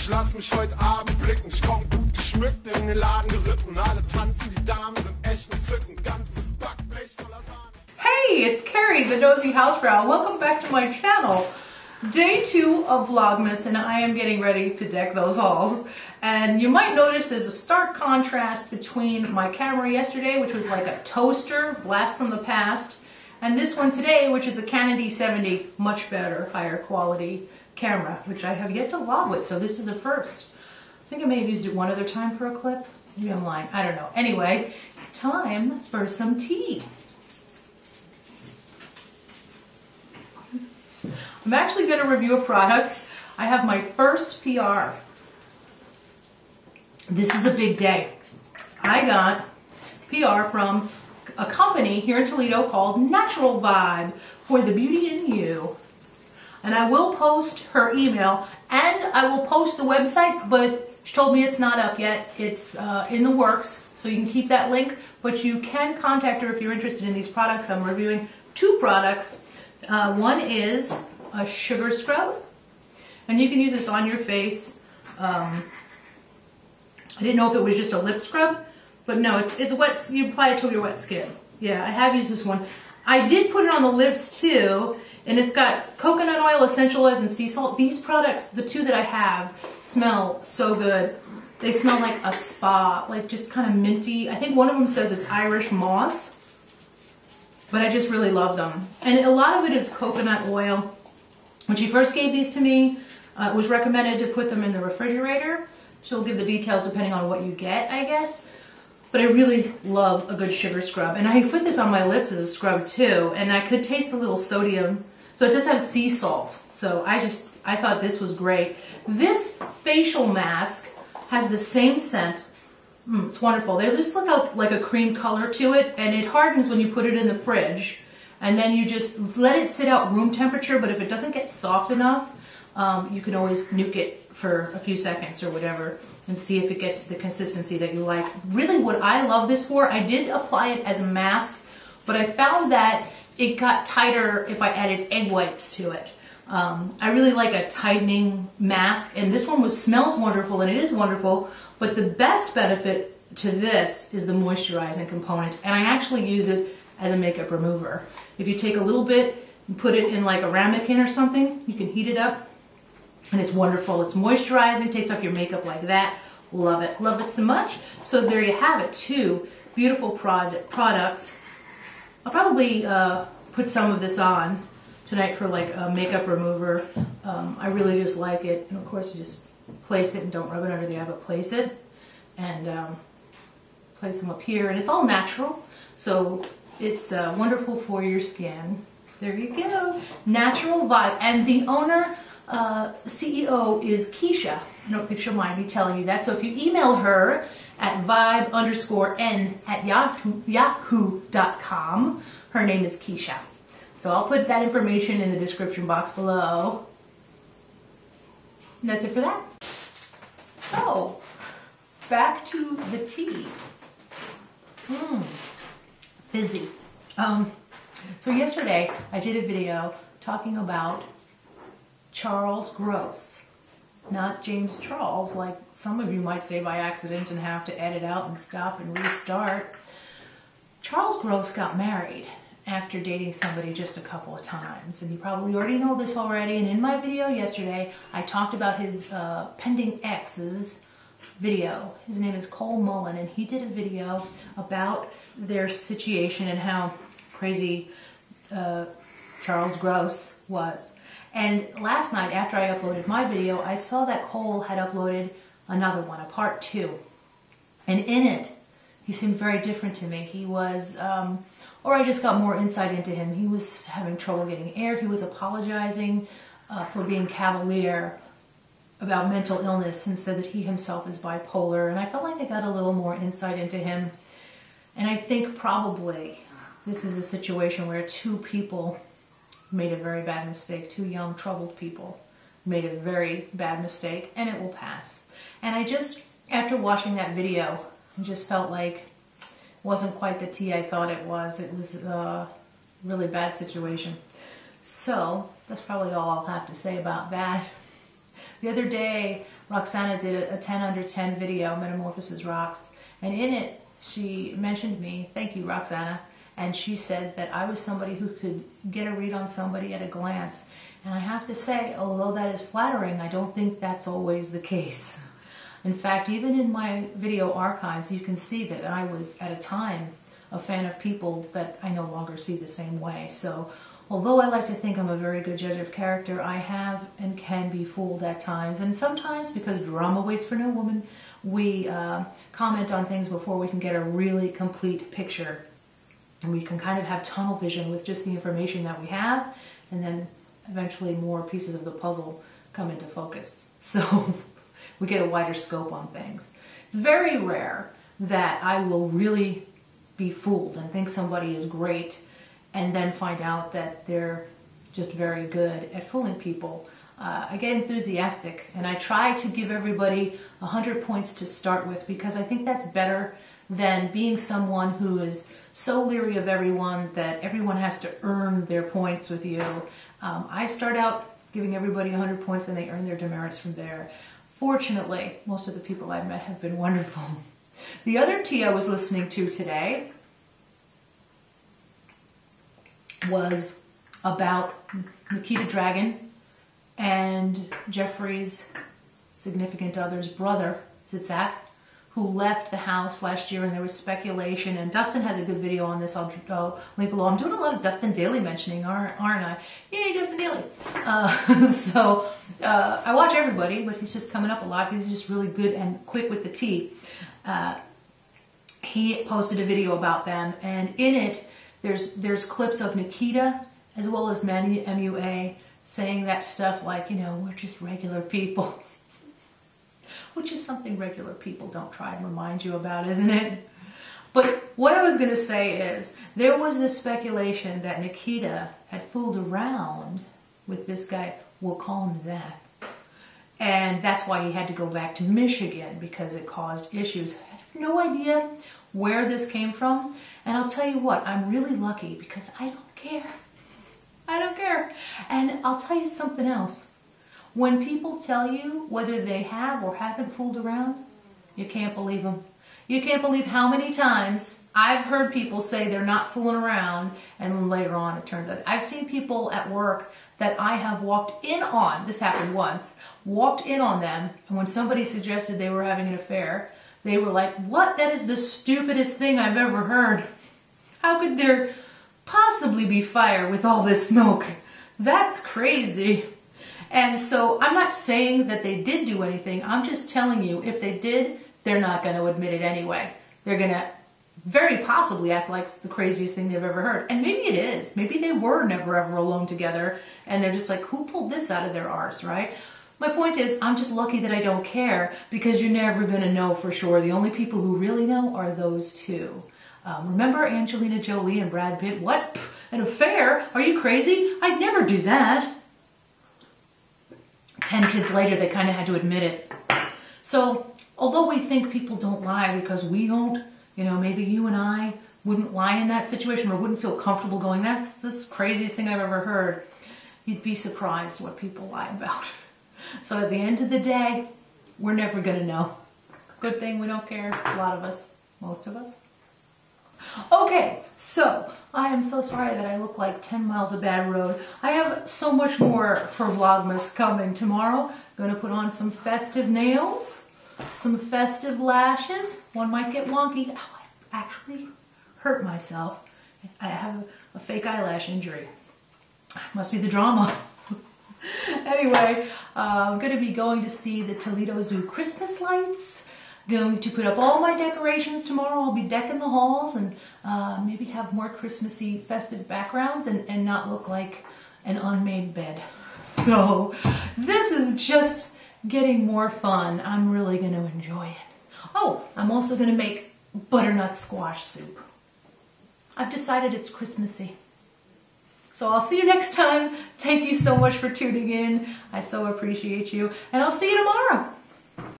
Ich lass mich heute Abend blicken, ich komm gut geschmückt in den Laden geritten. Alle tanzen, die Damen sind echt entzückend, ganzes Backblech voller Sahne. Hey, it's Kerry, the Nosy Housefrau. Welcome back to my channel. Day 2 of Vlogmas, and I am getting ready to deck those halls. And you might notice there's a stark contrast between my camera yesterday, which was like a toaster, blast from the past, and this one today, which is a Canon D70, much better, higher quality camera, which I have yet to vlog with, so this is a first. I think I may have used it one other time for a clip. Maybe I'm lying, I don't know. Anyway, it's time for some tea. I'm actually going to review a product. I have my first PR. This is a big day. I got PR from a company here in Toledo called Natural Vibe for the Beauty in You. And I will post her email and I will post the website, but she told me it's not up yet. It's in the works, so you can keep that link, but you can contact her if you're interested in these products. I'm reviewing 2 products. One is a sugar scrub, and you can use this on your face. I didn't know if it was just a lip scrub, but no, it's wet. You apply it to your wet skin. Yeah, I have used this one. I did put it on the lips too, and it's got coconut oil, essential oils, and sea salt. These products, the 2 that I have, smell so good. They smell like a spa, like just kind of minty. I think one of them says it's Irish moss, but I just really love them. And a lot of it is coconut oil. When she first gave these to me, it was recommended to put them in the refrigerator. She'll give the details depending on what you get, I guess. But I really love a good sugar scrub. And I put this on my lips as a scrub too, and I could taste a little sodium. So it does have sea salt. So I thought this was great. This facial mask has the same scent. It's wonderful. They just look like a cream color to it, and it hardens when you put it in the fridge. And then you just let it sit out room temperature, but if it doesn't get soft enough, you can always nuke it for a few seconds or whatever and see if it gets to the consistency that you like. Really what I love this for, I did apply it as a mask, but I found that it got tighter if I added egg whites to it. I really like a tightening mask, and this one smells wonderful, and it is wonderful, but the best benefit to this is the moisturizing component, and I actually use it as a makeup remover. If you take a little bit and put it in like a ramekin or something, you can heat it up, and it's wonderful. It's moisturizing, takes off your makeup like that. Love it so much. So there you have it, 2 beautiful products. I'll probably put some of this on tonight for like a makeup remover. I really just like it, and of course you just place it and don't rub it under the eye, but place it and place them up here, and it's all natural, so it's wonderful for your skin. There you go. Natural Vibe. And the owner, CEO, is Keisha. I don't think she'll mind me telling you that. So if you email her at vibe_n@yahoo.com, her name is Keisha. So I'll put that information in the description box below. And that's it for that. So, back to the tea. Fizzy. So yesterday I did a video talking about Charles Gross, not James Charles, like some of you might say by accident and have to edit out and stop and restart. Charles Gross got married after dating somebody just a couple of times, and you probably already know this already, and in my video yesterday I talked about his pending ex's video. His name is Cole Mullen, and he did a video about their situation and how crazy Charles Gross was. And last night, after I uploaded my video, I saw that Cole had uploaded another one, a part 2. And in it, he seemed very different to me. He was, or I just got more insight into him. He was having trouble getting aired. He was apologizing for being cavalier about mental illness and said that he himself is bipolar. And I felt like I got a little more insight into him. And I think probably this is a situation where 2 people made a very bad mistake. 2 young, troubled people made a very bad mistake, and it will pass. And I just, after watching that video, I just felt like it wasn't quite the tea I thought it was. It was a really bad situation. So that's probably all I'll have to say about that. The other day, Roxana did a 10 under 10 video, Metamorphosis Rocks, and in it she mentioned me. Thank you, Roxana. And she said that I was somebody who could get a read on somebody at a glance. And I have to say, although that is flattering, I don't think that's always the case. In fact, even in my video archives, you can see that I was, at a time, a fan of people that I no longer see the same way. So, although I like to think I'm a very good judge of character, I have and can be fooled at times. And sometimes, because drama waits for no woman, we comment on things before we can get a really complete picture. And we can kind of have tunnel vision with just the information that we have, and then eventually more pieces of the puzzle come into focus. So we get a wider scope on things. It's very rare that I will really be fooled and think somebody is great and then find out that they're just very good at fooling people. I get enthusiastic and I try to give everybody 100 points to start with, because I think that's better than being someone who is so leery of everyone that everyone has to earn their points with you. I start out giving everybody 100 points and they earn their demerits from there. Fortunately, most of the people I've met have been wonderful. The other tea I was listening to today was about Nikita Dragun and Jeffrey's significant other's brother, Zach, who left the house last year, and there was speculation, and Dustin has a good video on this. I'll link below. I'm doing a lot of Dustin Dailey mentioning, aren't I? Yay, Dustin Dailey. I watch everybody, but he's just coming up a lot. He's just really good and quick with the tea. He posted a video about them, and in it, there's clips of Nikita as well as MUA saying that stuff like, you know, we're just regular people. Which is something regular people don't try and remind you about, isn't it? But what I was going to say is, there was this speculation that Nikita had fooled around with this guy, we'll call him Zach. And that's why he had to go back to Michigan, because it caused issues. I have no idea where this came from. And I'll tell you what, I'm really lucky because I don't care. I don't care. And I'll tell you something else. When people tell you whether they have or haven't fooled around, you can't believe them. You can't believe how many times I've heard people say they're not fooling around, and later on it turns out. I've seen people at work that I have walked in on, this happened once, walked in on them, and when somebody suggested they were having an affair, they were like, what? That is the stupidest thing I've ever heard. How could there possibly be fire with all this smoke? That's crazy. And so I'm not saying that they did do anything. I'm just telling you, if they did, they're not going to admit it anyway. They're going to very possibly act like it's the craziest thing they've ever heard. And maybe it is. Maybe they were never ever alone together and they're just like, who pulled this out of their arse, right? My point is, I'm just lucky that I don't care, because you're never going to know for sure. The only people who really know are those two. Remember Angelina Jolie and Brad Pitt? What? Pff, an affair? Are you crazy? I'd never do that. 10 kids later, they kind of had to admit it. So, although we think people don't lie because we don't, you know, maybe you and I wouldn't lie in that situation or wouldn't feel comfortable going, that's the craziest thing I've ever heard. You'd be surprised what people lie about. So at the end of the day, we're never going to know. Good thing we don't care, a lot of us, most of us. Okay, so I am so sorry that I look like 10 miles of bad road. I have so much more for Vlogmas coming tomorrow. Going to put on some festive nails, some festive lashes. One might get wonky. Ow, I actually hurt myself. I have a fake eyelash injury. Must be the drama. Anyway, I'm going to be going to see the Toledo Zoo Christmas lights. Going to put up all my decorations tomorrow. I'll be decking the halls and maybe have more Christmassy festive backgrounds and not look like an unmade bed. So this is just getting more fun. I'm really going to enjoy it. Oh, I'm also going to make butternut squash soup. I've decided it's Christmassy. So I'll see you next time. Thank you so much for tuning in. I so appreciate you. And I'll see you tomorrow.